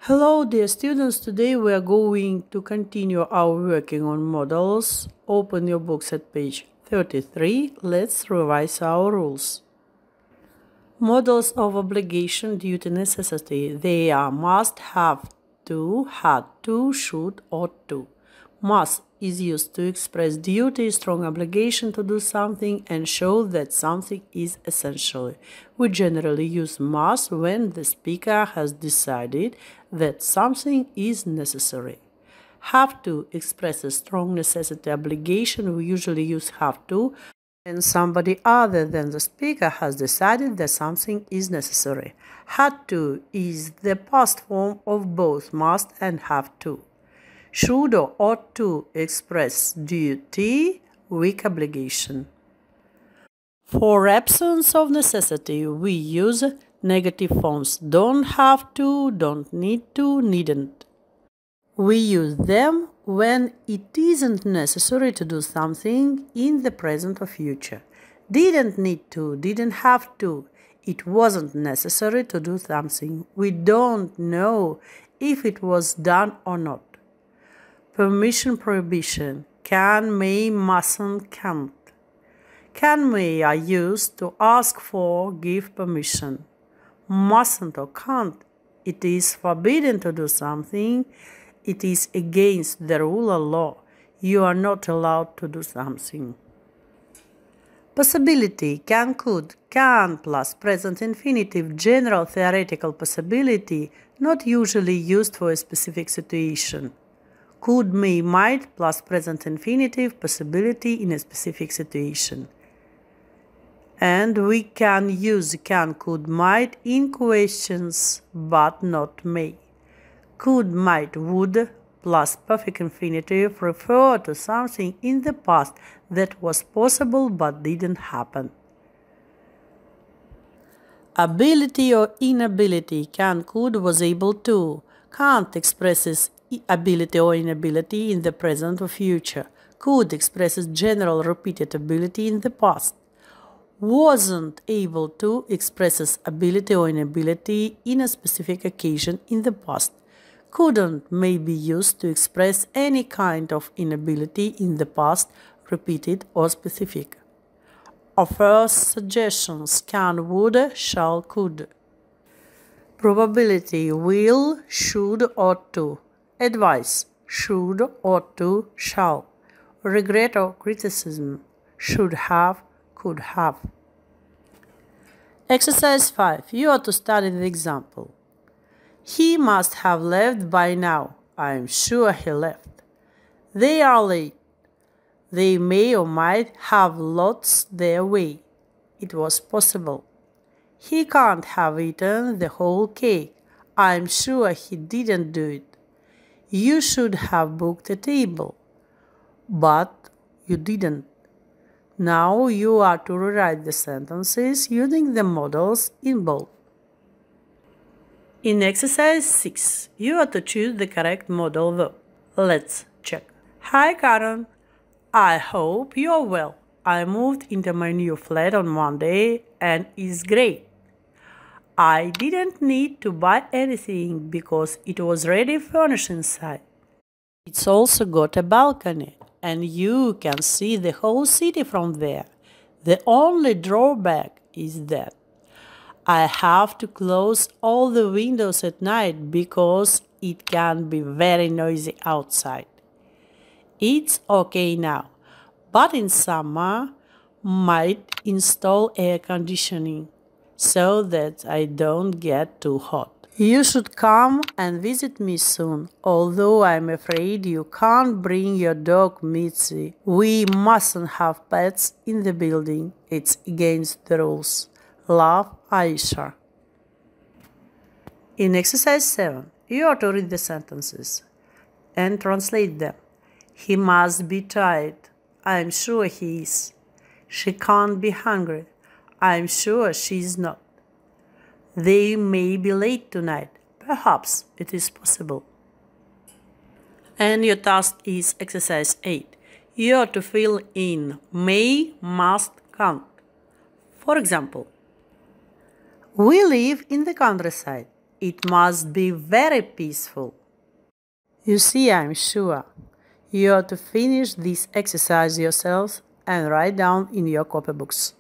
Hello dear students, today we are going to continue our working on models. Open your books at page 33. Let's revise our rules. Models of obligation, duty, necessity. They are must, have to, had to, should, ought to. Must is used to express duty, strong obligation to do something and show that something is essential. We generally use must when the speaker has decided that something is necessary. Have to expresses strong necessity obligation. We usually use have to when somebody other than the speaker has decided that something is necessary. Had to is the past form of both must and have to. Should or ought to express duty, weak obligation. For absence of necessity, we use negative forms don't have to, don't need to, needn't. We use them when it isn't necessary to do something in the present or future. Didn't need to, didn't have to. It wasn't necessary to do something. We don't know if it was done or not. Permission, prohibition. Can, may, mustn't, can't. Can, may are used to ask for, give permission. Mustn't or can't. It is forbidden to do something. It is against the rule or law. You are not allowed to do something. Possibility, can, could, can plus present infinitive, general theoretical possibility, not usually used for a specific situation. Could, may, might plus present infinitive, possibility in a specific situation. And we can use can, could, might in questions, but not may. Could, might, would plus perfect infinitive refer to something in the past that was possible but didn't happen. Ability or inability, can, could, was able to. Can't expresses ability or inability in the present or future. Could expresses general repeated ability in the past. Wasn't able to expresses ability or inability in a specific occasion in the past. Couldn't may be used to express any kind of inability in the past, repeated or specific. Offers, suggestions, can, would, shall, could. Probability, will, should, ought to. Advice, should, ought to, shall. Regret or criticism, should have, could have. Exercise 5. You are to study the example. He must have left by now. I am sure he left. They are late. They may or might have lost their way. It was possible. He can't have eaten the whole cake. I am sure he didn't do it. You should have booked a table, but you didn't. Now you are to rewrite the sentences using the models in bold. In exercise 6, you are to choose the correct modal verb. Let's check. Hi Karen, I hope you're well. I moved into my new flat on Monday and it's great. I didn't need to buy anything because it was ready furnished inside. It's also got a balcony and you can see the whole city from there. The only drawback is that I have to close all the windows at night because it can be very noisy outside. It's okay now, but in summer might install air conditioning so that I don't get too hot. You should come and visit me soon, although I'm afraid you can't bring your dog Mitzi. We mustn't have pets in the building. It's against the rules. Love, Aisha. In exercise 7, you are to read the sentences and translate them. He must be tired. I am sure he is. She can't be hungry. I am sure she is not. They may be late tonight. Perhaps it is possible. And your task is exercise 8. You are to fill in may, must, can't. For example, we live in the countryside. It must be very peaceful. You see, I'm sure. You ought to finish this exercise yourself and write down in your copybooks.